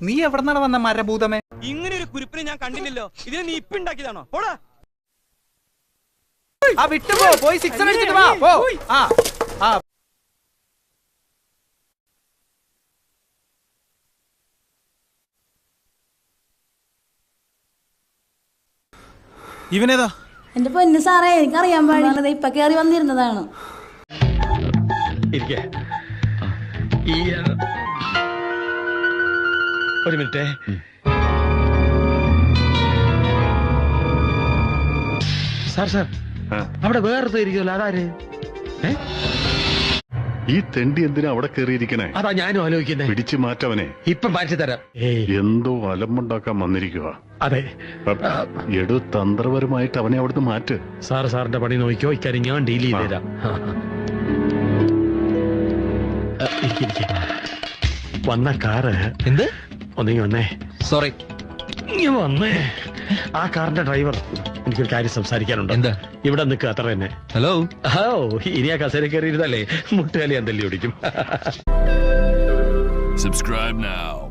നീ എവിടെന്നാണ് വന്ന മരഭൂതമേ? ഇങ്ങനെ ഒരു കുരിപ്പിനെ ഞാൻ കണ്ടില്ലല്ലോ. ഇതിനെ നീ ഇപ്പൊ ഉണ്ടാക്കിയതാണോ? പോടാ. ആ വിട്ടുപോ, പോയി സിക്സർ അടിച്ചിട്ട് വാ. പോ. ആ ആ ഇവനേതാ? എന്റെ പൊന്നു സാറേ, എനിക്കറിയാൻ പാടില്ല. ഇപ്പൊ കേറി വന്നിരുന്നതാണ്. ഒരു മിനിറ്റ്. സാർ സാർ, അവിടെ വേറെ ഇരിക്കുമല്ലോ, അതാര്? ഈ തെണ്ടി എന്തിനാ അവിടെ കയറിയിരിക്കണേ? അതാ ഞാനും ആലോചിക്കുന്നേ. പിടിച്ചു മാറ്റവനെ. ഇപ്പൊ മാറ്റി തരാം. എന്തോ അലമ്പുണ്ടാക്കാൻ വന്നിരിക്കുക. അതെ, എടു തന്ത്രപരമായിട്ട് അവനെ അവിടുന്ന് മാറ്റ്. സാറിന്റെ പണി നോക്കിയോ, ഇക്കാര്യം ഞാൻ ഡീൽ ചെയ്ത് തരാം. വന്ന കാറ് എന്ത്? ഒന്നെങ്കിൽ വന്നേ. സോറി. വന്നേ. ആ കാറിന്റെ ഡ്രൈവർ, എനിക്കൊരു കാര്യം സംസാരിക്കാനുണ്ട്. എന്താ? ഇവിടെ നിൽക്കുക, അത്ര തന്നെ. ഹലോ. ഇനി ആ കസേര കയറിയിരുന്നല്ലേ മുട്ടുകാലി ഞാൻ തല്ലി ഓടിക്കും. Subscribe now.